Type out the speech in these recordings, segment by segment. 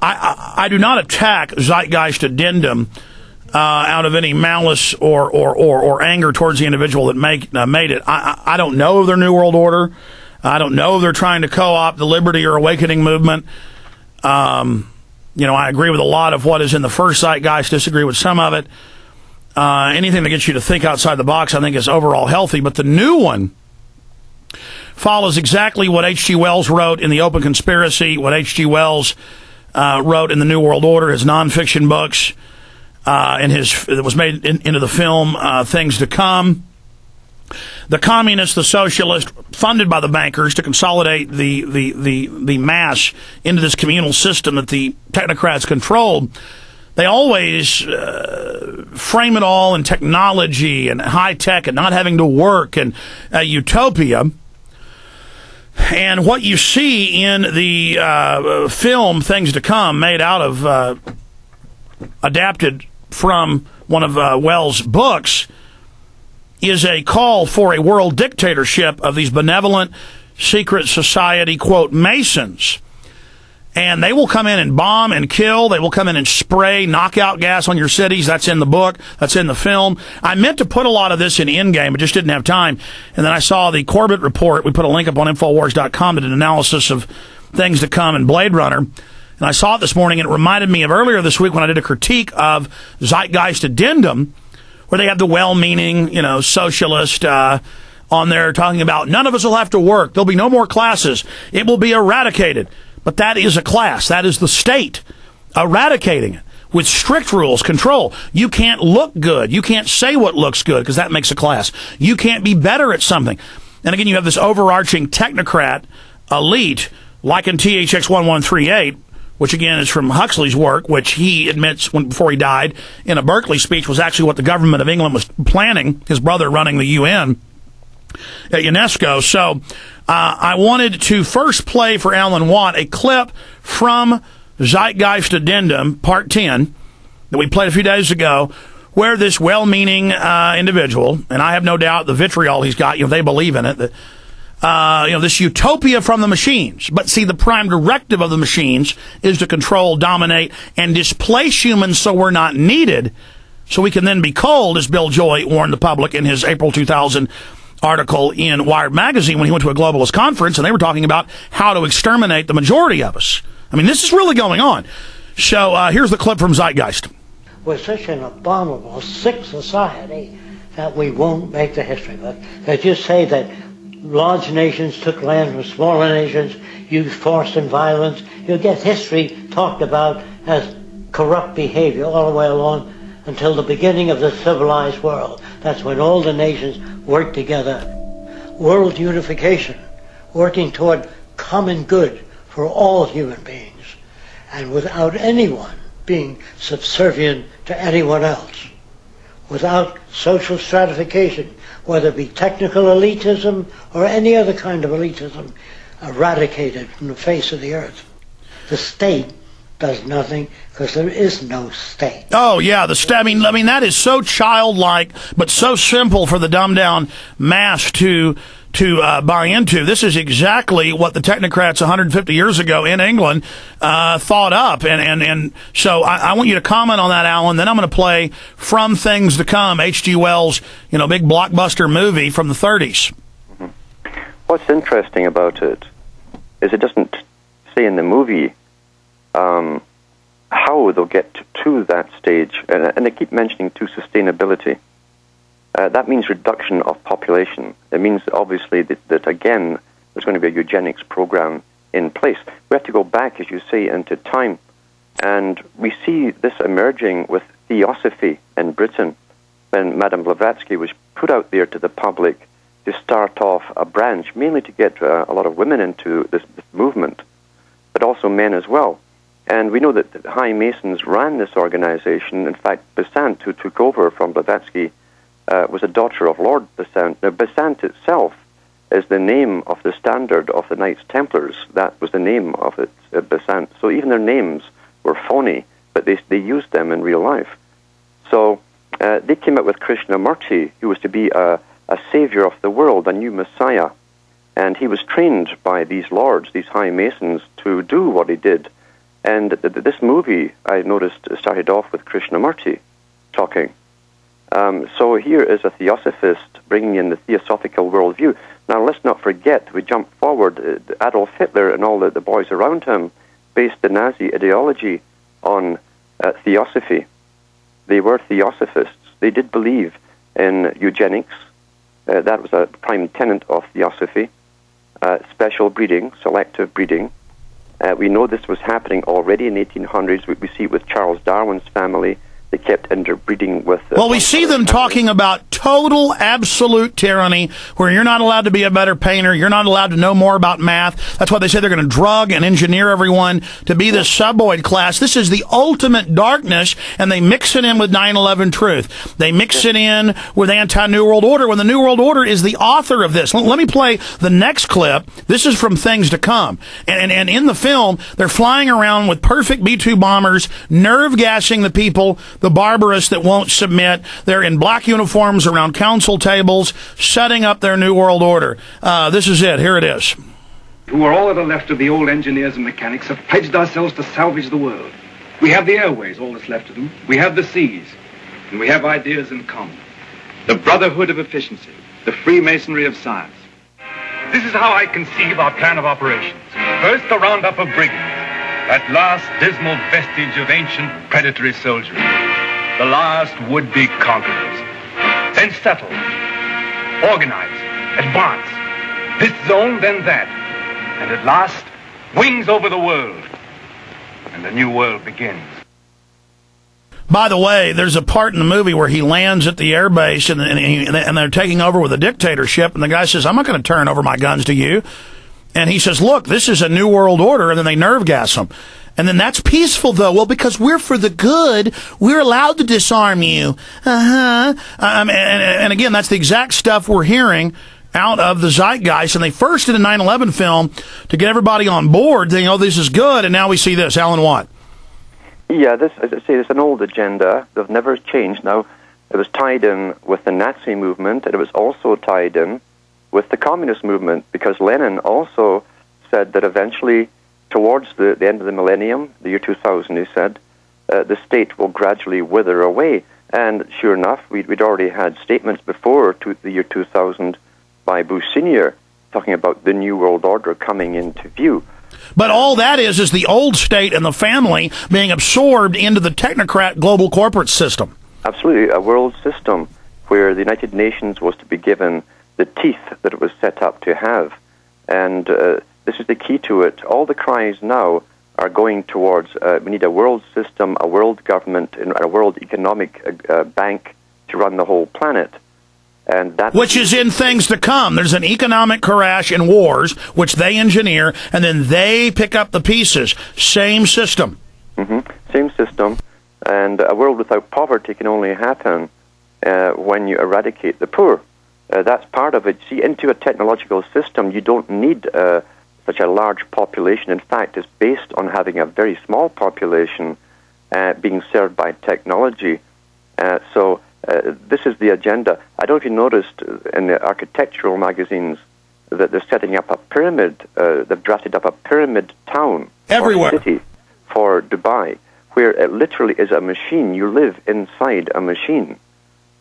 I do not attack Zeitgeist Addendum out of any malice or anger towards the individual that made it. I don't know their New World Order. I don't know if they're trying to co-opt the Liberty or Awakening movement. I agree with a lot of what is in the first Zeitgeist, disagree with some of it. Anything that gets you to think outside the box, I think, is overall healthy. But the new one follows exactly what H.G. Wells wrote in The Open Conspiracy, what H.G. Wells wrote in The New World Order, his nonfiction books, that was made into the film Things to Come. The communists, the socialists, funded by the bankers to consolidate the mass into this communal system that the technocrats controlled, they always frame it all in technology and high tech and not having to work and utopia. And what you see in the film Things to Come, made out of, adapted from one of Wells' books, is a call for a world dictatorship of these benevolent secret society, quote, Masons. And they will come in and bomb and kill. They will come in and spray knockout gas on your cities. That's in the book. That's in the film. I meant to put a lot of this in Endgame, but just didn't have time. And then I saw the Corbett report. We put a link up on Infowars.com to an analysis of Things to Come and Blade Runner. And I saw it this morning, and it reminded me of earlier this week when I did a critique of Zeitgeist Addendum, where they have the well-meaning, socialist on there talking about none of us will have to work. There'll be no more classes. It will be eradicated. But that is a class. That is the state eradicating it with strict rules, control. You can't look good. You can't say what looks good because that makes a class. You can't be better at something. And again, you have this overarching technocrat elite like in THX 1138, which again is from Huxley's work, which he admits before he died in a Berkeley speech was actually what the government of England was planning, his brother running the UN at UNESCO. So I wanted to first play for Alan Watt a clip from Zeitgeist Addendum, Part 10, that we played a few days ago, where this well-meaning individual, and I have no doubt the vitriol he's got, they believe in it, that this utopia from the machines. But see, the prime directive of the machines is to control, dominate, and displace humans so we're not needed, so we can then be cold, as Bill Joy warned the public in his April 2000 article in Wired Magazine when he went to a globalist conference, and they were talking about how to exterminate the majority of us. I mean, this is really going on. So here's the clip from Zeitgeist. We're such an abominable, sick society that we won't make the history book. That you say that large nations took land from smaller nations, used force and violence. You'll get history talked about as corrupt behavior all the way along until the beginning of the civilized world. That's when all the nations work together. World unification, working toward common good for all human beings, and without anyone being subservient to anyone else, without social stratification, whether it be technical elitism or any other kind of elitism, eradicated from the face of the earth. The state does nothing because there is no state. Oh yeah, the state. I mean that is so childlike, but so simple for the dumbed down mass to buy into. This is exactly what the technocrats 150 years ago in England thought up, and so I want you to comment on that, Alan. Then I'm going to play From Things to Come, H.G. Wells, big blockbuster movie from the 30s. Mm-hmm. What's interesting about it is it doesn't say in the movie how they'll get to that stage, and they keep mentioning to sustainability. That means reduction of population. It means, obviously, that again, there's going to be a eugenics program in place. We have to go back, as you say, into time. And we see this emerging with theosophy in Britain, when Madame Blavatsky was put out there to the public to start off a branch, mainly to get a lot of women into this movement, but also men as well. And we know that the High Masons ran this organization. In fact, Besant, who took over from Blavatsky, was a daughter of Lord Besant. Now, Besant itself is the name of the standard of the Knights Templars. That was the name of it, Besant. So even their names were phony, but they used them in real life. So they came up with Krishnamurti, who was to be a savior of the world, a new messiah. And he was trained by these lords, these High Masons, to do what he did. And this movie, I noticed, started off with Krishnamurti talking. So here is a theosophist bringing in the theosophical worldview. Now, let's not forget, we jump forward, Adolf Hitler and all the boys around him based the Nazi ideology on theosophy. They were theosophists. They did believe in eugenics. That was a prime tenet of theosophy. Special breeding, selective breeding. We know this was happening already in the 1800s. We see it with Charles Darwin's family. They kept interbreeding with... well, we see them talking about total, absolute tyranny, where you're not allowed to be a better painter, you're not allowed to know more about math. That's why they say they're going to drug and engineer everyone to be this suboid class. This is the ultimate darkness, and they mix it in with 9/11 truth. They mix it in with anti-New World Order, when the New World Order is the author of this. Let me play the next clip. This is from Things to Come. And in the film, they're flying around with perfect B-2 bombers, nerve-gassing the people, the barbarists that won't submit. They're in black uniforms around council tables, setting up their New World Order. This is it. Here it is. Who are all that are left of the old engineers and mechanics have pledged ourselves to salvage the world. We have the airways, all that's left of them. We have the seas. And we have ideas in common. The brotherhood of efficiency. The Freemasonry of science. This is how I conceive our plan of operations. First, the roundup of brigands. That last dismal vestige of ancient predatory soldiery. The last would-be conquerors. Then settle, organize, advance. This zone, then that. And at last, wings over the world. And the new world begins. By the way, there's a part in the movie where he lands at the airbase and they're taking over with a dictatorship, and the guy says, I'm not going to turn over my guns to you. And he says, look, this is a new world order, and then they nerve gas him. And then that's peaceful, though. Well, because we're for the good, we're allowed to disarm you. And again, that's the exact stuff we're hearing out of the Zeitgeist. And they first did a 9/11 film to get everybody on board, saying, oh, this is good. And now we see this. Alan Watt. Yeah, this, as I say, it's an old agenda. They've never changed. Now, it was tied in with the Nazi movement, and it was also tied in with the communist movement, because Lenin also said that eventually, towards the end of the millennium, the year 2000, he said, the state will gradually wither away. And sure enough, we'd already had statements before the year 2000 by Bush Sr. talking about the New World Order coming into view. But all that is the old state and the family being absorbed into the technocrat global corporate system. Absolutely, a world system where the United Nations was to be given the teeth that it was set up to have. And this is the key to it. All the cries now are going towards we need a world system, a world government, and a world economic bank to run the whole planet. And that's which is in Things to Come. There's an economic crash in wars, which they engineer, and then they pick up the pieces. Same system. Same system. And a world without poverty can only happen when you eradicate the poor. That's part of it. See, into a technological system, you don't need such a large population. In fact, it's based on having a very small population being served by technology. So this is the agenda. I don't know if you noticed in the architectural magazines that they're setting up a pyramid. They've drafted up a pyramid town everywhere, or city for Dubai, where it literally is a machine. You live inside a machine.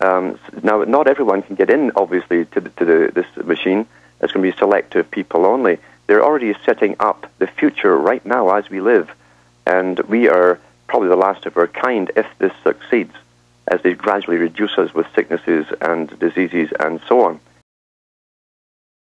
Now, not everyone can get in, obviously, to this machine. It's going to be selective people only. They're already setting up the future right now as we live, and we are probably the last of our kind if this succeeds, as they gradually reduce us with sicknesses and diseases and so on.